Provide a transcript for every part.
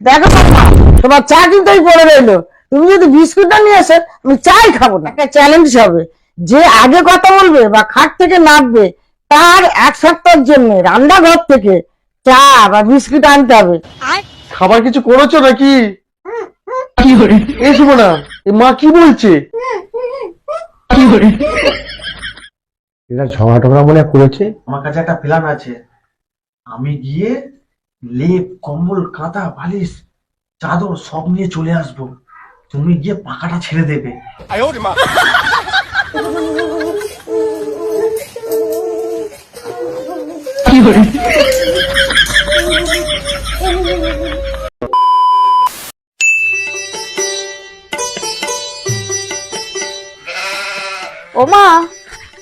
দেখো বাবা, তোমার চা কিন্তু আমি পড়ে রইলো। তুমি যদি বিস্কুটটা নিয়ে আসো, আমি চাই খাবো না। একটা চ্যালেঞ্জ হবে, যে আগে কথা বলবে বা খাট থেকে নামবে তার 1 সপ্তাহের জন্য রান্নাঘর থেকে চা বা বিস্কুট আনতে হবে। খাবার কিছু করেছো নাকি? এই সুমনা, এ মা কি বলছে? এরা ঝগড়া টগড়া মনে হয় করেছে। আমার কাছে একটা প্ল্যান আছে। আমি গিয়ে লেপ কম্বল কাঁথা বালিশ চাদর সব নিয়ে চলে আসবো। তুমি গিয়ে পাখাটা ছেড়ে দেবে। ওমা,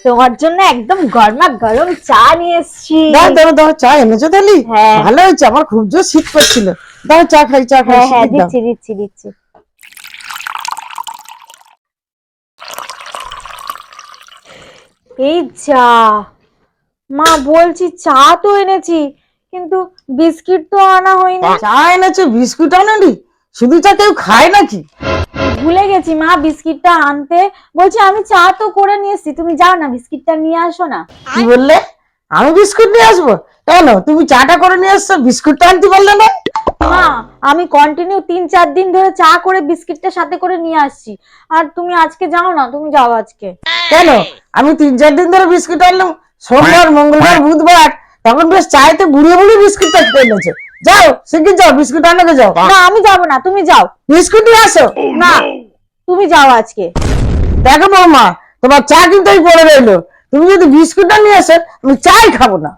তোমার জন্য একদম গরমা গরম চা নিয়ে এসেছি। দাও দাও দাও, চা এনেছো তাহলে? হ্যাঁ। ভালো হয়েছে, আমার খুব জোর শীত করছিল। দাও চা খাই, চা খাই। হ্যাঁ হ্যাঁ, শীত দাও। দিচ্ছি দিচ্ছি দিচ্ছি। এই চা, মা বলছি চা তো এনেছি, কিন্তু বিস্কিট তো আনা হয়নি। চা এনেছো, বিস্কুট আনোনি? শুধু চা কেউ খায় নাকি? ভুলে গেছি মা বিস্কিটটা আনতে। বলছি আমি চা তো করে নিয়ে এসেছি, তুমি যাও না বিস্কিটটা নিয়ে আসো না। কি বললে? আমি বিস্কুট নিয়ে আসবো? কেন, তুমি চাটা করে নিয়ে আসছো, বিস্কুটটা আনতে বললে না? মা, আমি কন্টিনিউ 3-4 দিন ধরে চা করে বিস্কিটটা সাথে করে নিয়ে আসছি, আর তুমি আজকে যাও না, তুমি যাও আজকে। কেন, আমি 3-4 দিন ধরে বিস্কুট আনলাম, সোমবার মঙ্গলবার বুধবার, তখন বেশ চাইতে বুড়িয়ে বুড়িয়ে বিস্কুটটা খেয়ে এনেছো। যাও শিগগির যাও, বিস্কুট আনাকে যাও। না আমি যাবো না, তুমি যাও। বিস্কুট নিয়ে আসো। না, তুমি যাও আজকে। দেখো বৌমা, তোমার চা কিন্তু আমি পড়ে রইলো। তুমি যদি বিস্কুটটা নিয়ে আসো, আমি চাই খাবো না।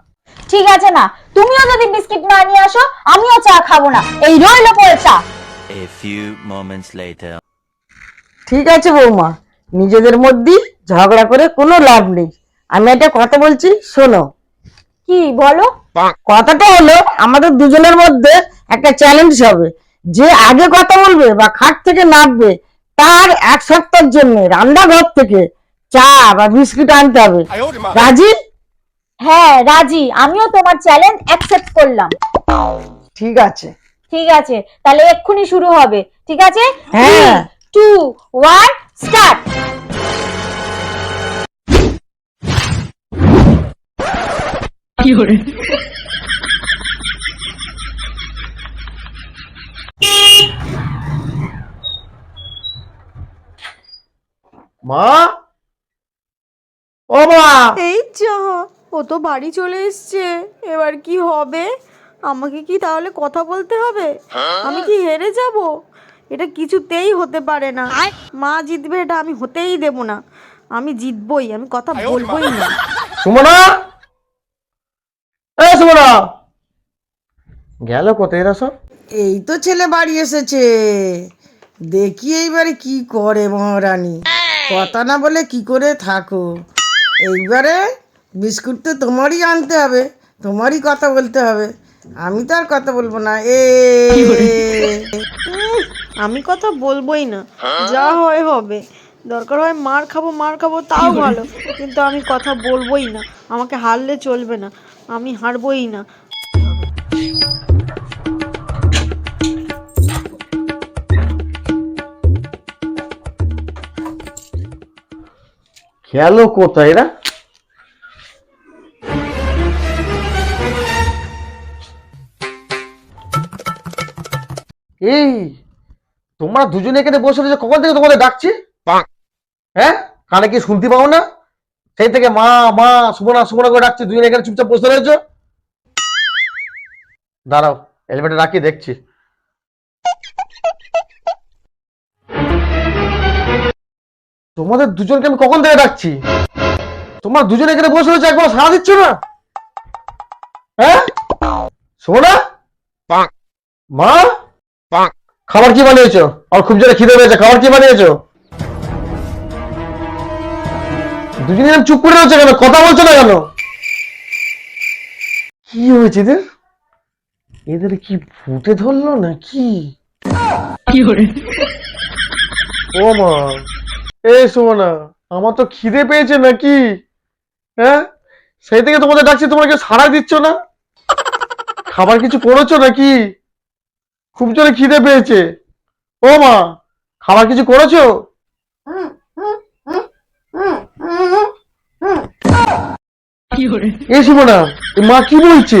ঠিক আছে না, তুমিও যদি বিস্কিট না নিয়ে আসো আমিও চা খাবো না, এই রইলো পড়ে চা। A few moments later. ঠিক আছে বৌমা, নিজেদের মধ্যে ঝগড়া করে কোনো লাভ নেই। আমি একটা কথা বলছি, শোনো। কি বলো? কথাটা হলো, আমাদের দুজনের মধ্যে একটা চ্যালেঞ্জ হবে, যে আগে কথা বলবে বা খাট থেকে নামবে তার 1 সপ্তাহের জন্য রান্নাঘর থেকে চা বা বিস্কুট আনতে হবে। রাজি? হ্যাঁ রাজি, আমিও তোমার চ্যালেঞ্জ অ্যাকসেপ্ট করলাম। ঠিক আছে। ঠিক আছে, তাহলে এক্ষুনি শুরু হবে। ঠিক আছে, হ্যাঁ। 3, 2, 1 স্টার্ট। মা, ও মা, এই যা, ও তো বাড়ি চলে এসছে। এবার কি হবে? আমাকে কি তাহলে কথা বলতে হবে? আমি কি হেরে যাব? এটা কিছুতেই হতে পারে না। মা জিতবে, এটা আমি হতেই দেব না। আমি জিতবই, আমি কথা বলবোই না। সুমনা, এই সুমনা, গেল কোথায় এরা সব? এই তো ছেলে বাড়ি এসেছে, দেখি এইবারে কি করে মহারানী। কথা না বলে কি করে থাকো। এইবারে বিস্কুট তো তোমারই আনতে হবে, তোমারই কথা বলতে হবে। আমি তো আর কথা বলবো না। আমি কথা বলবোই না, যা হয় হবে। দরকার হয় মার খাবো, মার খাবো তাও ভালো, কিন্তু আমি কথা বলবোই না। আমাকে হারলে চলবে না, আমি হারবোই না। গেল কোথায় এরা? এই, তোমরা দুজনে এখানে বসে রয়েছে, কখন থেকে তোমাদের ডাকছি? হ্যাঁ, কানে কি শুনতে পাও না? সেই থেকে মা মা সুমনা সুমনা করে ডাকছি, দুজনে এখানে চুপচাপ বসে রয়েছো। দাঁড়াও, এলিভেটর রাখি, দেখছি। তোমাদের দুজনকে আমি কখন থেকে ডাকছি? তোমরা দুজনে এখানে বসে রয়েছে, একবার সাড়া দিচ্ছ না? হ্যাঁ সুমনা, মা, খাবার কি বানিয়েছো? আর খুব জোরে খিদে পেয়েছে, খাবার কি বানিয়েছো? দুজনে এরকম চুপ করে রয়েছে কেন, কথা বলছো না কেন? কি হয়েছে এদের? এদের কি ভূতে ধরলো নাকি? ও মা, এই সুমনা, আমার তো খিদে পেয়েছে নাকি? হ্যাঁ, সেই থেকে তোমাদের ডাকছি, তোমরা কেউ সাড়া দিচ্ছ না। খাবার কিছু করেছো নাকি? খুব জোরে খিদে পেয়েছে। ও মা, খাবার কিছু করেছো? এ সুমনা, এ মা কি বলছে?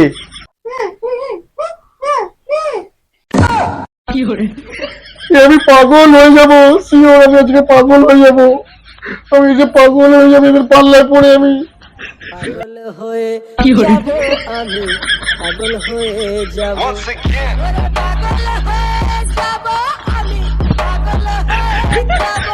এ আমি পাগল হয়ে যাবো, শিওর আমি আজকে পাগল হয়ে যাবো। আমি যে পাগল হয়ে যাবো এদের পাল্লায় পড়ে আমি। পাগল হয়ে যাব আমি, পাগল হয়ে যাব। পাগল হয়ে যাব আমি, পাগল হয়ে যাব।